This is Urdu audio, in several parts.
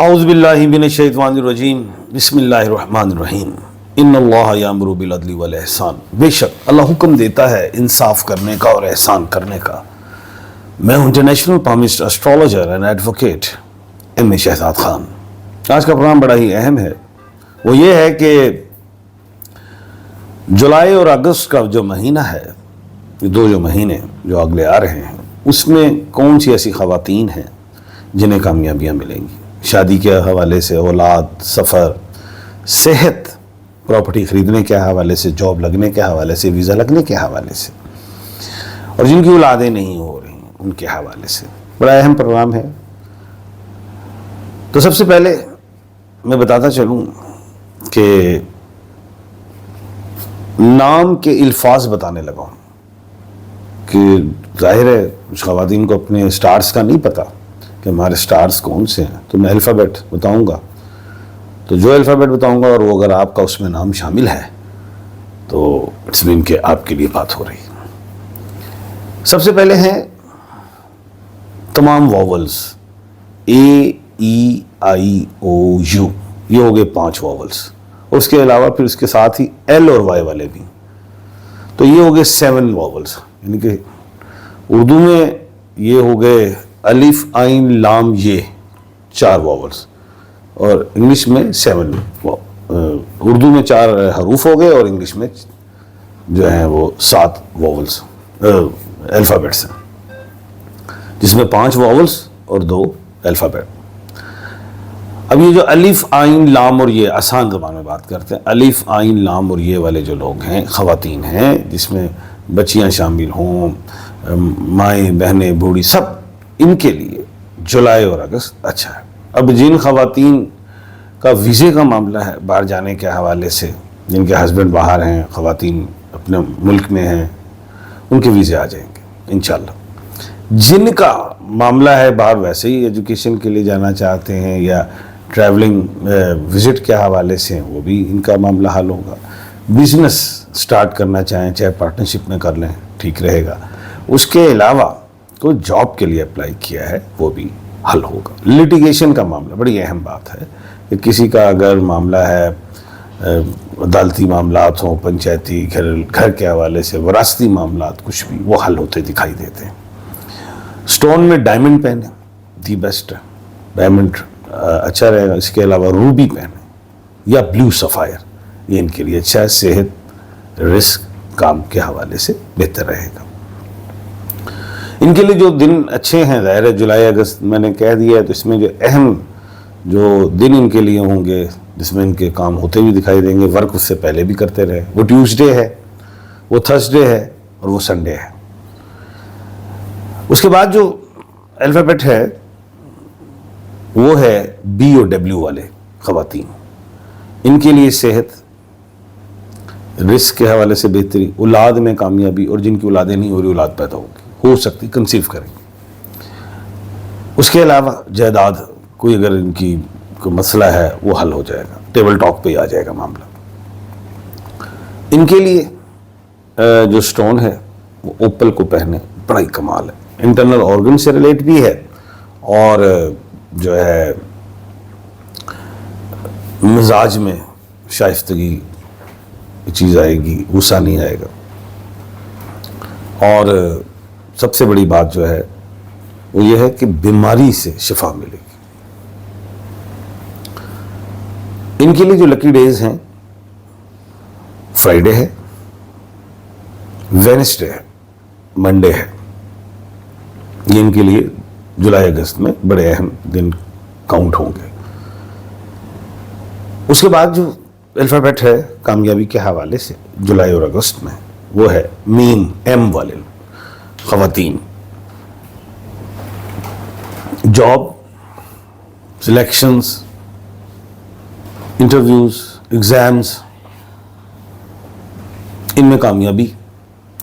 اعوذ باللہ من الشیطان الرجیم بسم اللہ الرحمن الرحیم ان اللہ یامر بالعدل والاحسان. بے شک اللہ حکم دیتا ہے انصاف کرنے کا اور احسان کرنے کا. میں ہوں international palmist astrologer and advocate M Shahzad Khan. آج کا پروگرام بڑا ہی اہم ہے. وہ یہ ہے کہ جولائی اور اگست کا جو مہینہ ہے، یہ دو جو مہینے جو اگلے آ رہے ہیں، اس میں کون سی ایسی خواتین ہیں جنہیں کامیابیاں ملیں گی شادی کے حوالے سے، اولاد، سفر، صحت، پراپرٹی خریدنے کے حوالے سے، جاب لگنے کے حوالے سے، ویزا لگنے کے حوالے سے، اور جن کی اولادیں نہیں ہو رہی ہیں ان کے حوالے سے. بڑا اہم پروگرام ہے. تو سب سے پہلے میں بتاتا چلوں کہ نام کے الفاظ بتانے لگا ہوں کہ ظاہر ہے کچھ خواتین کو اپنے سٹارز کا نہیں پتا کہ ہمارے سٹارز کون سے ہیں، تو میں الفابیٹ بتاؤں گا. تو جو الفابیٹ بتاؤں گا اور وہ اگر آپ کا اس میں نام شامل ہے تو اٹس مین کہ آپ کے لیے بات ہو رہی ہے. سب سے پہلے ہیں تمام vowels, a E I O you, یہ ہو گئے 5 واولز، اور اس کے علاوہ پھر اس کے ساتھ ہی ایل اور وائی والے بھی، تو یہ ہو گئے 7 واولز. یعنی کہ اردو میں یہ ہو گئے الف عین لام یہ 4 واولز، اور انگلش میں 7. اردو میں 4 حروف ہو گئے اور انگلش میں جو ہیں وہ 7 واولز الفابیٹس ہیں، جس میں 5 واولز اور 2 الفابیٹ. اب یہ جو الف عین لام اور یہ آسان زبان میں بات کرتے ہیں، الف عین لام اور یہ والے جو لوگ ہیں، خواتین ہیں، جس میں بچیاں شامل ہوں، مائیں، بہنیں، بوڑھی، سب، ان کے لیے جولائی اور اگست اچھا ہے. اب جن خواتین کا ویزے کا معاملہ ہے باہر جانے کے حوالے سے، جن کے ہسبینڈ باہر ہیں، خواتین اپنے ملک میں ہیں، ان کے ویزے آ جائیں گے انشاءاللہ. جن کا معاملہ ہے باہر ویسے ہی ایجوکیشن کے لیے جانا چاہتے ہیں یا ٹریولنگ وزٹ کے حوالے سے، وہ بھی ان کا معاملہ حل ہوگا. بزنس سٹارٹ کرنا چاہیں چاہے پارٹنرشپ میں کر لیں، ٹھیک رہے گا. اس کے علاوہ کوئی جاب کے لیے اپلائی کیا ہے وہ بھی حل ہوگا. لیٹیگیشن کا معاملہ بڑی اہم بات ہے کہ کسی کا اگر معاملہ ہے، عدالتی معاملات ہوں، پنچایتی، گھر کے حوالے سے، وراثتی معاملات، کچھ بھی وہ حل ہوتے دکھائی دیتے ہیں. سٹون میں ڈائمنڈ پہنے، دی بیسٹ ہے، ڈائمنڈ اچھا رہے گا. اس کے علاوہ روبی پہنے یا بلیو سفائر، یہ ان کے لیے اچھا ہے. صحت، رزق، کام کے حوالے سے بہتر رہے گا. ان کے لیے جو دن اچھے ہیں، ظاہر ہے جولائی اگست میں نے کہہ دیا ہے، تو اس میں جو اہم جو دن ان کے لیے ہوں گے جس میں ان کے کام ہوتے بھی دکھائی دیں گے، ورک اس سے پہلے بھی کرتے رہے، وہ ٹیوزڈے ہے، وہ تھرسڈے ہے، اور وہ سنڈے ہے. اس کے بعد جو الفابیٹ ہے وہ ہے بی اور ڈبلیو والے خواتین. ان کے لیے صحت، رزق کے حوالے سے بہتری، اولاد میں کامیابی، اور جن کی اولادیں نہیں ہو رہی اولاد پیدا ہوگی، ہو سکتی کنسیو کریں گے. اس کے علاوہ جائیداد، کوئی اگر ان کی کوئی مسئلہ ہے وہ حل ہو جائے گا، ٹیبل ٹاک پہ آ جائے گا معاملہ. ان کے لیے جو سٹون ہے وہ اوپل کو پہنے، بڑا ہی کمال ہے. انٹرنل آرگن سے ریلیٹ بھی ہے، اور جو ہے مزاج میں شائستگی چیز آئے گی، غصہ نہیں آئے گا. اور سب سے بڑی بات جو ہے وہ یہ ہے کہ بیماری سے شفا ملے گی. ان کے لیے جو لکی ڈیز ہیں، فرائیڈے ہے، وینسڈے ہے، منڈے ہے. یہ ان کے لیے جولائی اگست میں بڑے اہم دن کاؤنٹ ہوں گے. اس کے بعد جو الفابیٹ ہے کامیابی کے حوالے سے جولائی اور اگست میں، وہ ہے میم، ایم والے خواتین. جاب، سلیکشنز، انٹرویوز، ایگزامز، ان میں کامیابی،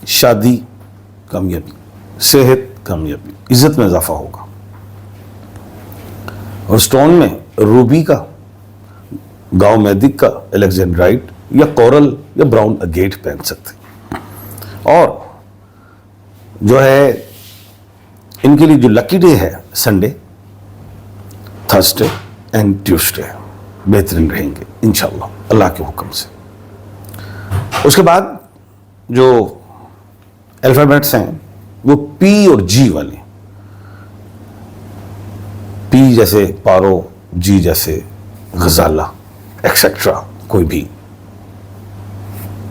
شادی کامیابی، صحت کامیابی، عزت میں اضافہ ہوگا. اور سٹون میں روبی کا، گاؤں میدک کا، الیگزینڈرائٹ یا کورل یا براؤن اگیٹ پہن سکتے ہیں. اور جو ہے ان کے لیے جو لکی ڈے ہے، سنڈے، تھرسڈے، اینڈ ٹیوزڈے بہترین رہیں گے انشاءاللہ اللہ کے حکم سے. اس کے بعد جو الفابیٹس ہیں وہ پی اور جی والے. پی جیسے پارو، جی جیسے غزالہ ایکسیٹرا، کوئی بھی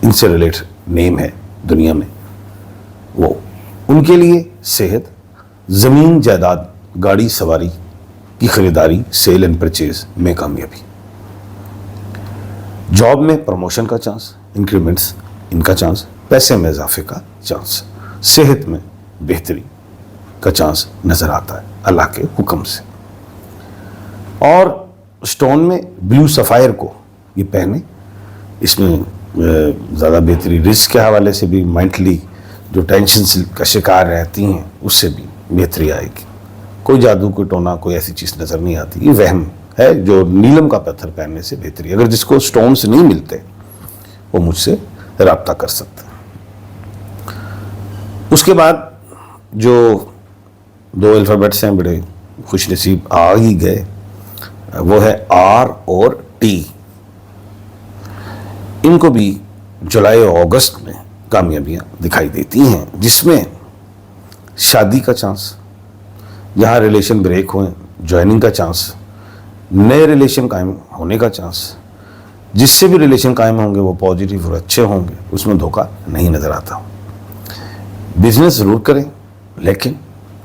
ان سے ریلیٹڈ نیم ہے دنیا میں، وہ ان کے لیے صحت، زمین جائیداد، گاڑی سواری کی خریداری، سیل اینڈ پرچیز میں کامیابی، جاب میں پروموشن کا چانس، انکریمنٹس ان کا چانس، پیسے میں اضافے کا چانس، صحت میں بہتری کا چانس نظر آتا ہے اللہ کے حکم سے. اور سٹون میں بلیو سفائر کو یہ پہنے، اس میں زیادہ بہتری، رزق کے حوالے سے بھی، مینٹلی جو ٹینشن کا شکار رہتی ہیں اس سے بھی بہتری آئے گی. کوئی جادو، کوئی ٹونا، کوئی ایسی چیز نظر نہیں آتی. یہ وہم ہے. جو نیلم کا پتھر پہننے سے بہتری. اگر جس کو سٹونز نہیں ملتے وہ مجھ سے رابطہ کر سکتے ہیں. اس کے بعد جو دو الفابیٹس ہیں بڑے خوش نصیب آ ہی گئے، وہ ہے آر اور ٹی. ان کو بھی جولائی اور اگست میں کامیابیاں دکھائی دیتی ہیں، جس میں شادی کا چانس، جہاں ریلیشن بریک ہوئے جوائننگ کا چانس، نئے ریلیشن قائم ہونے کا چانس. جس سے بھی ریلیشن قائم ہوں گے وہ پازیٹیو اور اچھے ہوں گے، اس میں دھوکہ نہیں نظر آتا. بزنس ضرور کریں لیکن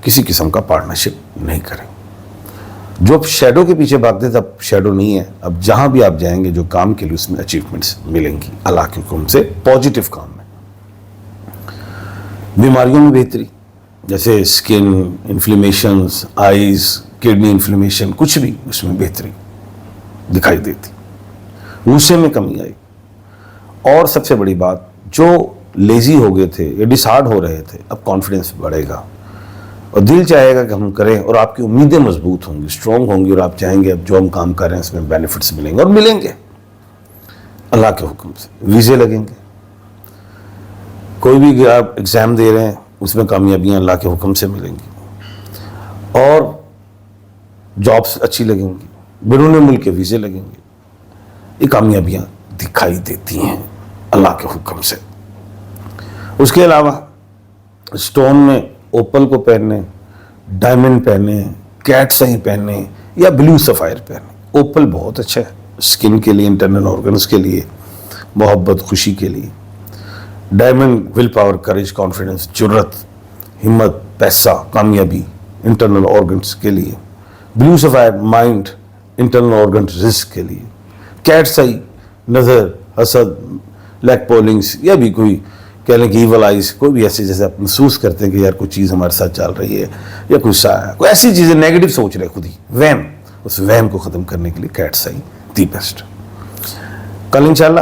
کسی قسم کا پارٹنرشپ نہیں کریں. جو اب شیڈو کے پیچھے بھاگتے تھے اب شیڈو نہیں ہے. اب جہاں بھی آپ جائیں گے جو کام کے لیے اس میں اچیومنٹس ملیں گی اللہ کے حکم سے، پازیٹیو کام میں. بیماریوں میں بہتری، جیسے اسکن انفلیمیشنز، آئیز، کڈنی انفلیمیشن، کچھ بھی اس میں بہتری دکھائی دیتی. غصے میں کمی آئی. اور سب سے بڑی بات، جو لیزی ہو گئے تھے یا ڈس ہارڈ ہو رہے تھے، اب کانفیڈنس بڑھے گا اور دل چاہے گا کہ ہم کریں، اور آپ کی امیدیں مضبوط ہوں گی، اسٹرانگ ہوں گی، اور آپ چاہیں گے اب جو ہم کام کر رہے ہیں اس میں بینیفٹس ملیں گے، اور ملیں گے اللہ کے حکم سے. ویزے لگیں گے. کوئی بھی آپ ایگزام دے رہے ہیں اس میں کامیابیاں اللہ کے حکم سے ملیں گی. اور جابس اچھی لگیں گی. بیرون ملک کے ویزے لگیں گے. یہ کامیابیاں دکھائی دیتی ہیں اللہ کے حکم سے. اس کے علاوہ سٹون میں اوپل کو پہننے، ڈائمنڈ پہننے، کیٹس آئی پہننے یا بلیو سفائر پہننے. اوپل بہت اچھا ہے اسکن کے لیے، انٹرنل آرگنز کے لیے، محبت خوشی کے لیے. Diamond will power, courage, confidence, جرت، ہمت، پیسہ، کامیابی، انٹرنل آرگنز کے لیے. Blue sapphire mind, internal organs, رزق کے لیے. کیٹس آئی نظر، حسد، لیک پولنگس، یا بھی کوئی کہہ لیں کہ ایول آئیز، کوئی بھی ایسی جیسے آپ محسوس کرتے ہیں کہ یار کوئی چیز ہمارے ساتھ چل رہی ہے، یا کوئی سایہ، کوئی ایسی چیزیں نیگیٹو سوچ رہے خود ہی، وہم، اس وہم کو ختم کرنے کے لیے کیٹس آئی دی بیسٹ. کل انشاءاللہ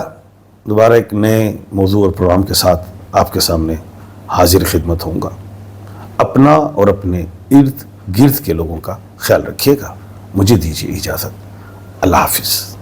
دوبارہ ایک نئے موضوع اور پروگرام کے ساتھ آپ کے سامنے حاضر خدمت ہوں گا. اپنا اور اپنے ارد گرد کے لوگوں کا خیال رکھیے گا. مجھے دیجیے اجازت. اللہ حافظ.